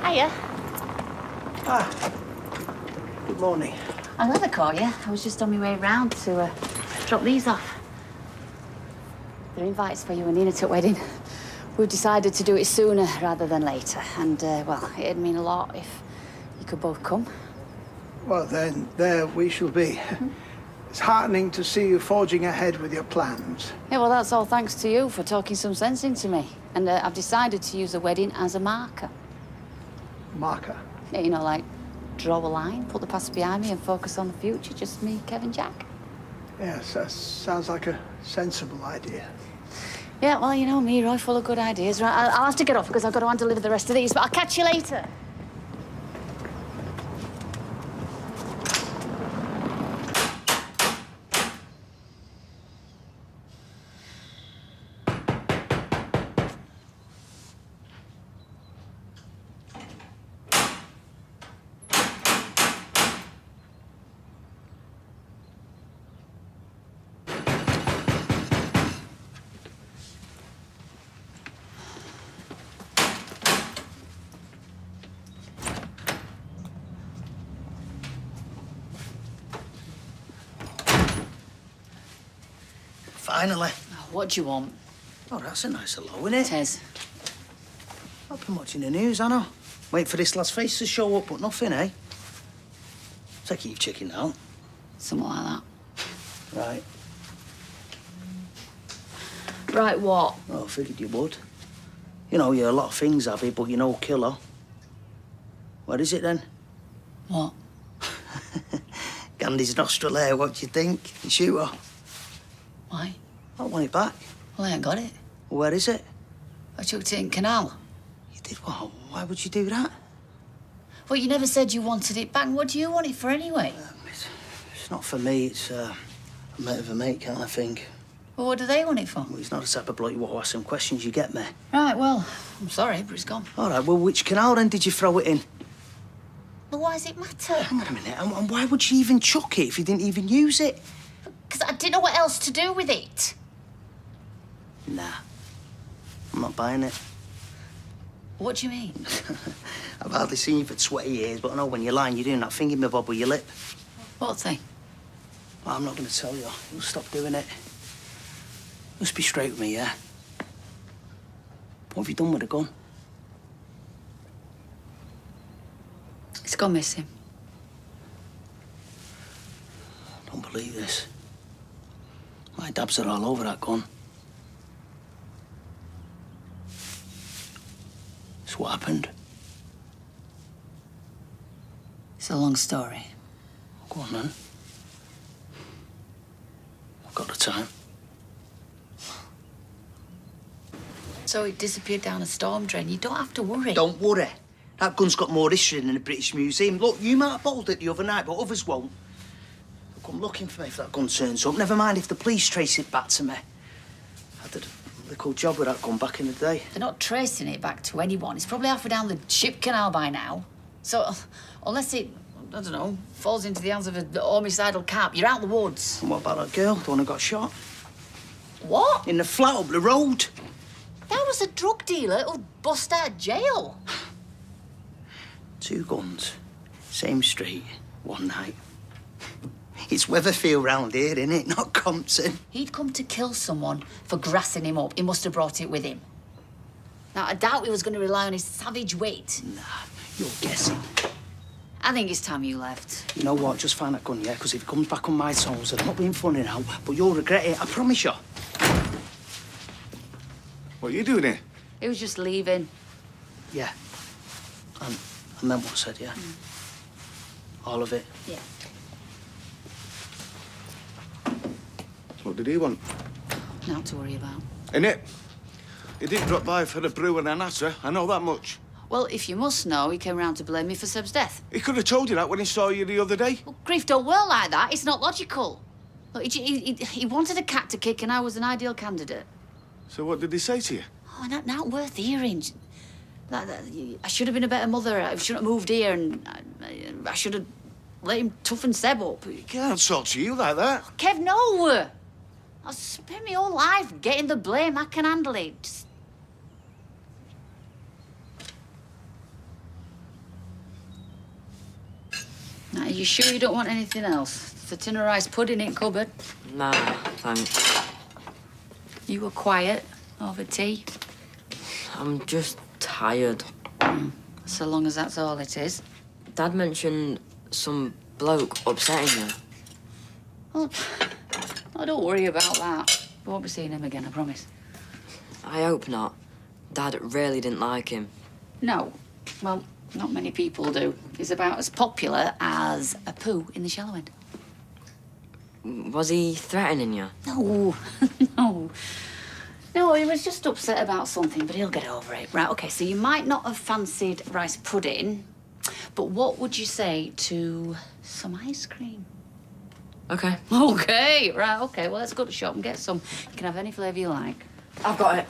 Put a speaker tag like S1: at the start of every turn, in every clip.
S1: Hiya.
S2: Ah, good morning.
S1: I'm glad I caught you. I was just on my way round to drop these off. They're invites for you and Nina to wedding. We've decided to do it sooner rather than later. And, well, it'd mean a lot if you could both come.
S2: Well, then, there we shall be. It's heartening to see you forging ahead with your plans.
S1: Yeah, well, that's all thanks to you for talking some sense into me. And I've decided to use the wedding as a marker.
S2: Marker?
S1: Yeah, you know, like, draw a line, put the past behind me and focus on the future. Just me, Kevin, Jack.
S2: Yes, that sounds like a sensible idea.
S1: Yeah, well, you know me, Roy, full of good ideas. Right, I'll have to get off because I've got to hand-deliver the rest of these, but I'll catch you later.
S3: Finally.
S1: Oh, what do you want?
S3: Oh, that's a nice hello, isn't it?
S1: It is.
S3: I've been watching the news, I know. Wait for this lad's face to show up, but nothing, eh? Taking your chicken out.
S1: Something like that.
S3: Right.
S1: Right, what?
S3: Oh, I figured you would. You know, you're a lot of things, Abby, but you're no killer. What is it, then?
S1: What?
S3: Gandhi's nostril hair, what do you think? You shoot her?
S1: Why?
S3: I want it back.
S1: Well, I ain't got it.
S3: Where is it?
S1: I chucked it in canal.
S3: You did what? Why would you do that?
S1: Well, you never said you wanted it back. What do you want it for anyway?
S3: It's not for me. It's a mate of a mate kind of thing.
S1: Well, what do they want it for?
S3: Well, he's not the type of bloke you want to ask him questions, you get me?
S1: Right, well, I'm sorry, but it's gone.
S3: All right, well, which canal then did you throw it in?
S1: Well, why does it matter?
S3: Hang on a minute, and why would you even chuck it if you didn't even use it?
S1: Because I didn't know what else to do with it.
S3: Nah, I'm not buying it.
S1: What do you mean?
S3: I've hardly seen you for 20 years, but I know when you're lying, you're doing that thing in my bob with your lip.
S1: What thing?
S3: Well, I'm not going to tell you. You'll stop doing it. Must be straight with me, yeah? What have you done with the gun?
S1: It's gone missing.
S3: I don't believe this. My dabs are all over that gun. So what happened?
S1: It's a long story.
S3: Go on, then. I've got the time.
S1: So it disappeared down a storm drain. You don't have to worry.
S3: Don't worry. That gun's got more history than the British Museum. Look, you might have bowled it the other night, but others won't. They'll come looking for me if that gun turns up. Never mind if the police trace it back to me. I did a little job with that gun back in the day.
S1: They're not tracing it back to anyone. It's probably halfway down the ship canal by now. So, unless it, I don't know, falls into the hands of a homicidal cap, you're out in the woods.
S3: And what about that girl, the one who got shot?
S1: What?
S3: In the flat up the road.
S1: That was a drug dealer who'll bust out of jail.
S3: 2 guns, same street, one night. It's Weatherfield round here, innit? Not Compton.
S1: He'd come to kill someone for grassing him up. He must have brought it with him. Now, I doubt he was going to rely on his savage wit.
S3: Nah, you're guessing.
S1: I think it's time you left.
S3: You know what? Just find that gun, yeah? Because if it comes back on my toes, I'm not being funny now, but you'll regret it, I promise you.
S4: What are you doing here?
S1: He was just leaving.
S3: Yeah. I meant what I said, yeah? All of it.
S1: Yeah.
S4: What did he want?
S1: Not to worry about.
S4: Innit? He didn't drop by for a brew and a natter. I know that much.
S1: Well, if you must know, he came round to blame me for Seb's death.
S4: He could have told you that when he saw you the other day.
S1: Well, grief don't work like that. It's not logical. Look, he wanted a cat to kick and I was an ideal candidate.
S4: So what did he say to you?
S1: Oh, not worth hearing. I should have been a better mother. I shouldn't have moved here and I should have let him toughen Seb up.
S4: He can't talk to you like that.
S1: Kev, no! I've spent my whole life getting the blame. I can handle it. Just... Are you sure you don't want anything else? There's a tin of rice pudding in cupboard.
S5: Nah, thanks.
S1: You were quiet over tea.
S5: I'm just tired.
S1: So long as that's all it is.
S5: Dad mentioned some bloke upsetting you.
S1: Well, don't worry about that. We won't be seeing him again, I promise.
S5: I hope not. Dad really didn't like him.
S1: No. Well, not many people do. He's about as popular as a poo in the shallow end.
S5: Was he threatening you?
S1: No. No. No, he was just upset about something, but he'll get over it. Right, OK, so you might not have fancied rice pudding, but what would you say to some ice cream?
S5: Okay.
S1: OK, right, OK. Well, let's go to the shop and get some. You can have any flavour you like.
S5: I've got it.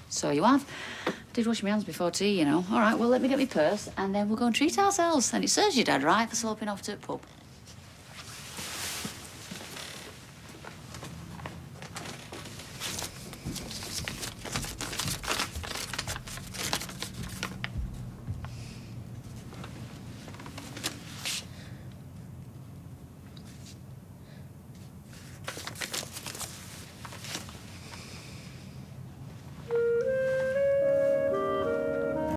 S1: So you have. I did wash my hands before tea, you know. All right, well, let me get my purse, and then we'll go and treat ourselves. And it serves you, Dad, right, for sloping off to the pub.